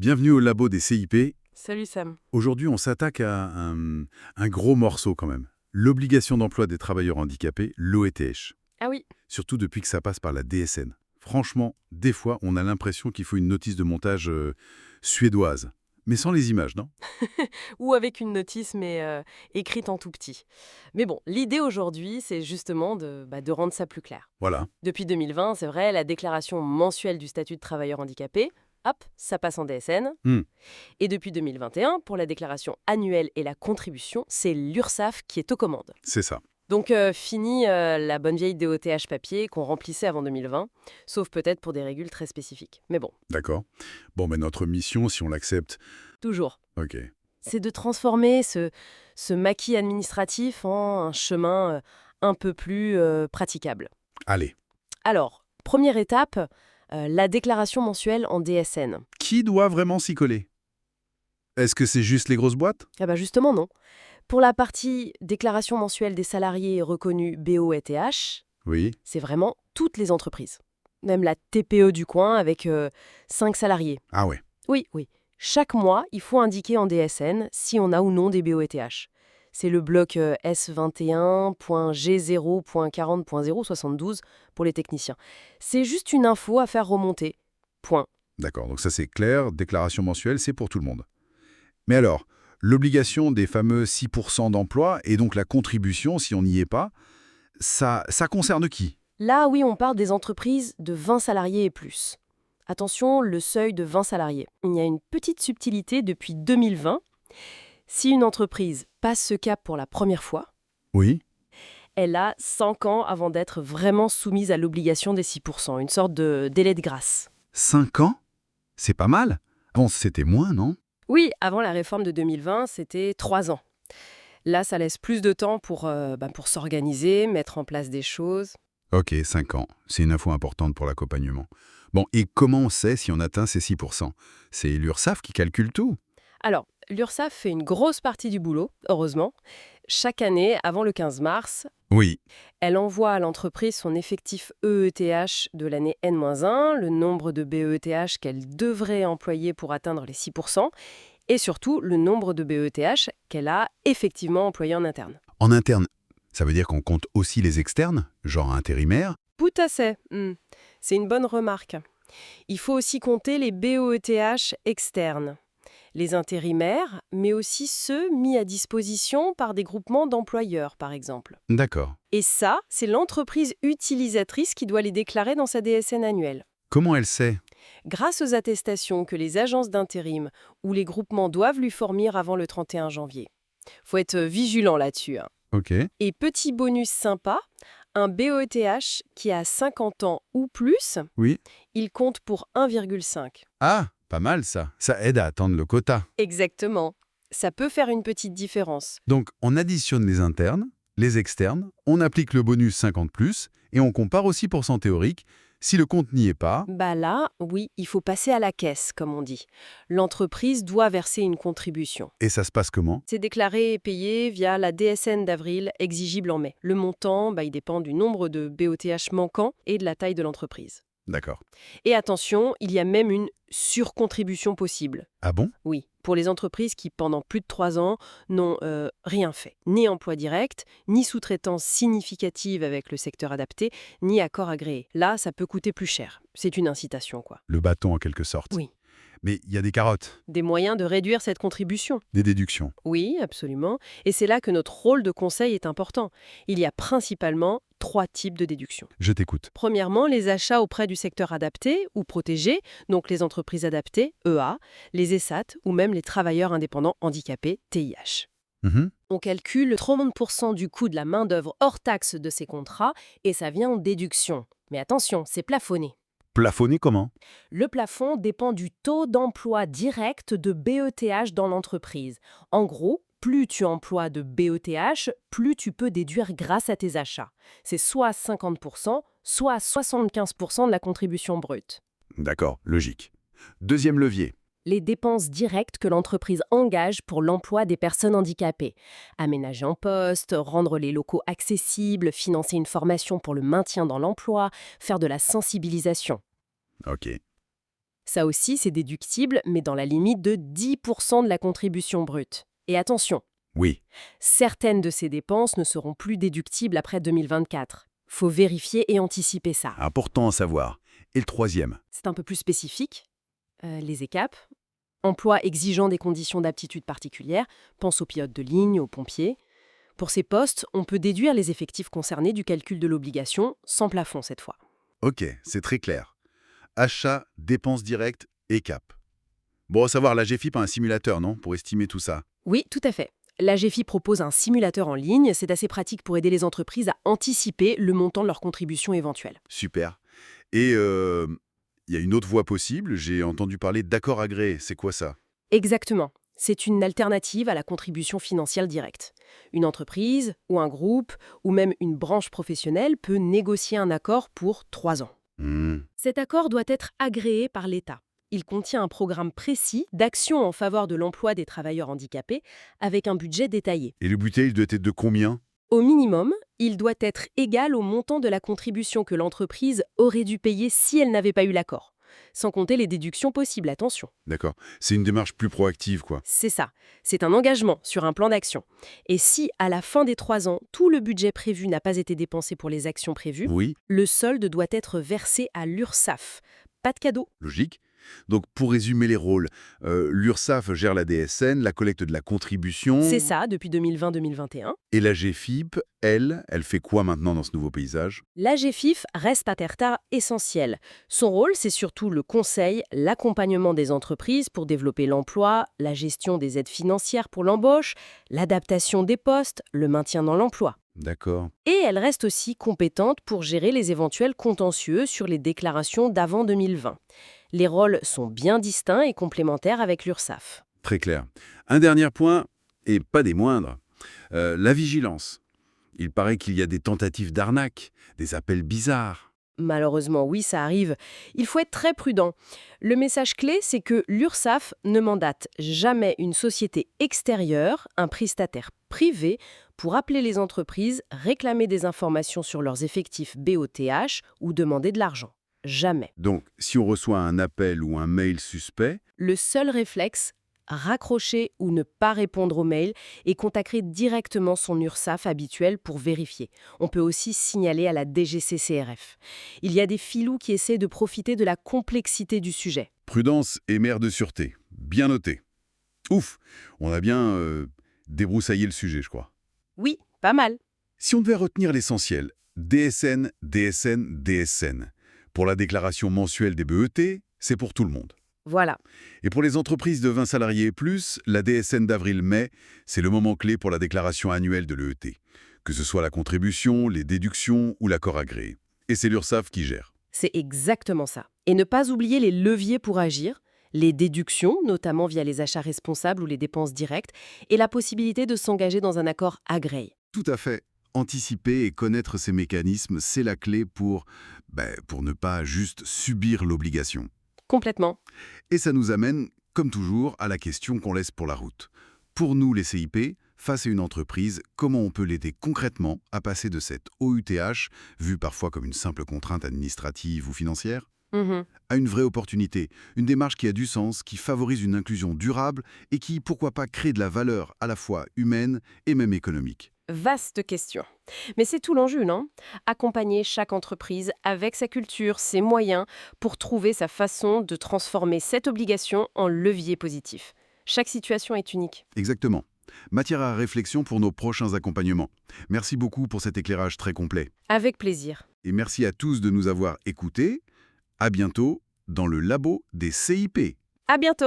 Bienvenue au labo des CIP. Salut Sam. Aujourd'hui, on s'attaque à un gros morceau quand même. L'obligation d'emploi des travailleurs handicapés, l'OETH. Ah oui, Surtout depuis que ça passe par la DSN. Franchement, des fois, on a l'impression qu'il faut une notice de montage suédoise. Mais sans les images, non? ou avec une notice mais écrite en tout petit. Mais bon, l'idée aujourd'hui, c'est justement de rendre ça plus clair. Voilà, Depuis 2020, c'est vrai, la déclaration mensuelle du statut de travailleur handicapé, hop, ça passe en DSN. Hmm. Et depuis 2021, pour la déclaration annuelle et la contribution, c'est l'URSSAF qui est aux commandes. c'est ça. Donc fini la bonne vieille DOTH papier qu'on remplissait avant 2020, sauf peut-être pour des régules très spécifiques. Mais bon, D'accord. Bon, mais notre mission, si on l'accepte... toujours. Ok. C'est de transformer ce maquis administratif en un chemin un peu plus praticable. Allez. Alors, première étape, la déclaration mensuelle en DSN. Qui doit vraiment s'y coller? Est-ce que c'est juste les grosses boîtes? Ah bah justement non. Pour la partie déclaration mensuelle des salariés reconnus BOETH, Oui. c'est vraiment toutes les entreprises. Même la TPE du coin avec 5 salariés. Ah ouais. Oui, oui. Chaque mois, il faut indiquer en DSN si on a ou non des BOETH. C'est le bloc S21.G0.40.072 pour les techniciens. C'est juste une info à faire remonter. Point. D'accord, donc ça c'est clair, déclaration mensuelle, c'est pour tout le monde. Mais alors, l'obligation des fameux 6% d'emploi et donc la contribution, si on n'y est pas, ça concerne qui? Là, oui, on parle des entreprises de 20 salariés et plus. Attention, le seuil de 20 salariés. Il y a une petite subtilité depuis 2020. Si une entreprise passe ce cap pour la première fois, Oui. elle a 5 ans avant d'être vraiment soumise à l'obligation des 6%, une sorte de délai de grâce. 5 ans? C'est pas mal. Avant, c'était moins, non? Oui, avant la réforme de 2020, c'était 3 ans. Là, ça laisse plus de temps pour s'organiser, mettre en place des choses. Ok, 5 ans. C'est une info importante pour l'accompagnement. Bon, et comment on sait si on atteint ces 6%? C'est l'URSSAF qui calcule tout. Alors, l'URSSAF fait une grosse partie du boulot, heureusement. Chaque année, avant le 15 mars, Oui. elle envoie à l'entreprise son effectif EETH de l'année N-1, le nombre de BEETH qu'elle devrait employer pour atteindre les 6%, et surtout le nombre de BEETH qu'elle a effectivement employé en interne. En interne, ça veut dire qu'on compte aussi les externes, genre intérimaires? Tout à fait. C'est une bonne remarque. Il faut aussi compter les BOETH externes, les intérimaires, mais aussi ceux mis à disposition par des groupements d'employeurs, par exemple. D'accord. Et ça, c'est l'entreprise utilisatrice qui doit les déclarer dans sa DSN annuelle. Comment elle sait? Grâce aux attestations que les agences d'intérim ou les groupements doivent lui fournir avant le 31 janvier. Faut être vigilant là-dessus. Ok. Et petit bonus sympa, un BOETH qui a 50 ans ou plus, Oui. il compte pour 1,5. Ah, pas mal ça. Ça aide à atteindre le quota. Exactement. Ça peut faire une petite différence. Donc, on additionne les internes, les externes, on applique le bonus 50+, et on compare aussi pour cent théorique. Si le compte n'y est pas, Bah là, oui, il faut passer à la caisse, comme on dit. L'entreprise doit verser une contribution. et ça se passe comment? C'est déclaré et payé via la DSN d'avril, exigible en mai. Le montant, il dépend du nombre de BOTH manquants et de la taille de l'entreprise. D'accord. Et attention, il y a même une surcontribution possible. Ah bon? Oui, pour les entreprises qui, pendant plus de 3 ans, n'ont rien fait. Ni emploi direct, ni sous-traitance significative avec le secteur adapté, ni accord agréé. Là, ça peut coûter plus cher. C'est une incitation, quoi. Le bâton en quelque sorte. Oui. Mais il y a des carottes, Des moyens de réduire cette contribution. des déductions. Oui, absolument. Et c'est là que notre rôle de conseil est important. Il y a principalement 3 types de déductions. Je t'écoute. Premièrement, les achats auprès du secteur adapté ou protégé, donc les entreprises adaptées, EA, les ESAT ou même les travailleurs indépendants handicapés, TIH. Mhm. On calcule 30% du coût de la main-d'œuvre hors taxe de ces contrats et ça vient en déduction. Mais attention, c'est plafonné. Plafonné comment? Le plafond dépend du taux d'emploi direct de BETH dans l'entreprise. En gros, plus tu emploies de BETH, plus tu peux déduire grâce à tes achats. C'est soit 50%, soit 75% de la contribution brute. D'accord, logique. Deuxième levier. Les dépenses directes que l'entreprise engage pour l'emploi des personnes handicapées. Aménager un poste, rendre les locaux accessibles, financer une formation pour le maintien dans l'emploi, faire de la sensibilisation. Ok. Ça aussi, c'est déductible, mais dans la limite de 10% de la contribution brute. Et attention, Oui. certaines de ces dépenses ne seront plus déductibles après 2024. Faut vérifier et anticiper ça. Important à savoir. Et le troisième? C'est un peu plus spécifique. Les ECAP, emploi exigeant des conditions d'aptitude particulières, pense aux pilotes de ligne, aux pompiers. Pour ces postes, on peut déduire les effectifs concernés du calcul de l'obligation, sans plafond cette fois. Ok, c'est très clair. Achat, dépenses directes et cap. Bon, à savoir, la GFIP a un simulateur, non? Pour estimer tout ça. Oui, tout à fait. La GFI propose un simulateur en ligne, c'est assez pratique pour aider les entreprises à anticiper le montant de leur contribution éventuelle. Super. Et il y a une autre voie possible, j'ai entendu parler d'accord agréé. C'est quoi ça? Exactement. C'est une alternative à la contribution financière directe. Une entreprise, ou un groupe, ou même une branche professionnelle peut négocier un accord pour 3 ans. Cet accord doit être agréé par l'État. Il contient un programme précis d'action en faveur de l'emploi des travailleurs handicapés avec un budget détaillé. Et le budget, il doit être de combien? Au minimum, il doit être égal au montant de la contribution que l'entreprise aurait dû payer si elle n'avait pas eu l'accord. Sans compter les déductions possibles, attention. D'accord. C'est une démarche plus proactive, quoi. C'est ça. C'est un engagement sur un plan d'action. Et si, à la fin des 3 ans, tout le budget prévu n'a pas été dépensé pour les actions prévues, Oui, le solde doit être versé à l'URSSAF. Pas de cadeau. logique. Donc, pour résumer les rôles, l'URSSAF gère la DSN, la collecte de la contribution. C'est ça depuis 2020-2021. Et la GFIP, elle fait quoi maintenant dans ce nouveau paysage? La GFIF reste un terre essentiel. Son rôle, c'est surtout le conseil, l'accompagnement des entreprises pour développer l'emploi, la gestion des aides financières pour l'embauche, l'adaptation des postes, le maintien dans l'emploi. D'accord. Et elle reste aussi compétente pour gérer les éventuels contentieux sur les déclarations d'avant 2020. Les rôles sont bien distincts et complémentaires avec l'URSSAF. Très clair. Un dernier point, et pas des moindres, la vigilance. Il paraît qu'il y a des tentatives d'arnaque, des appels bizarres. Malheureusement, oui, ça arrive. Il faut être très prudent. Le message clé, c'est que l'URSSAF ne mandate jamais une société extérieure, un prestataire privé, pour appeler les entreprises, réclamer des informations sur leurs effectifs BOTH ou demander de l'argent. Jamais. Donc, si on reçoit un appel ou un mail suspect, Le seul réflexe, raccrocher ou ne pas répondre aux mails et contacter directement son URSSAF habituel pour vérifier. On peut aussi signaler à la DGCCRF. Il y a des filous qui essaient de profiter de la complexité du sujet. prudence et mère de sûreté. Bien noté. Ouf, on a bien débroussaillé le sujet, je crois. Oui, pas mal. Si on devait retenir l'essentiel, DSN, DSN, DSN. Pour la déclaration mensuelle des BET, c'est pour tout le monde. Voilà. Et pour les entreprises de 20 salariés et plus, la DSN d'avril-mai, c'est le moment clé pour la déclaration annuelle de l'EET. Que ce soit la contribution, les déductions ou l'accord agréé. Et c'est l'URSSAF qui gère. C'est exactement ça. Et ne pas oublier les leviers pour agir, les déductions, notamment via les achats responsables ou les dépenses directes, et la possibilité de s'engager dans un accord agréé. Tout à fait. Anticiper et connaître ces mécanismes, c'est la clé pour ne pas juste subir l'obligation. Complètement. Et ça nous amène, comme toujours, à la question qu'on laisse pour la route. Pour nous, les CIP, face à une entreprise, comment on peut l'aider concrètement à passer de cette OUTH, vue parfois comme une simple contrainte administrative ou financière, à une vraie opportunité, une démarche qui a du sens, qui favorise une inclusion durable et qui, pourquoi pas, crée de la valeur à la fois humaine et même économique. Vaste question. Mais c'est tout l'enjeu, non? Accompagner chaque entreprise avec sa culture, ses moyens, pour trouver sa façon de transformer cette obligation en levier positif. Chaque situation est unique. Exactement. Matière à réflexion pour nos prochains accompagnements. Merci beaucoup pour cet éclairage très complet. Avec plaisir. Et merci à tous de nous avoir écoutés. À bientôt dans le labo des CIP. À bientôt!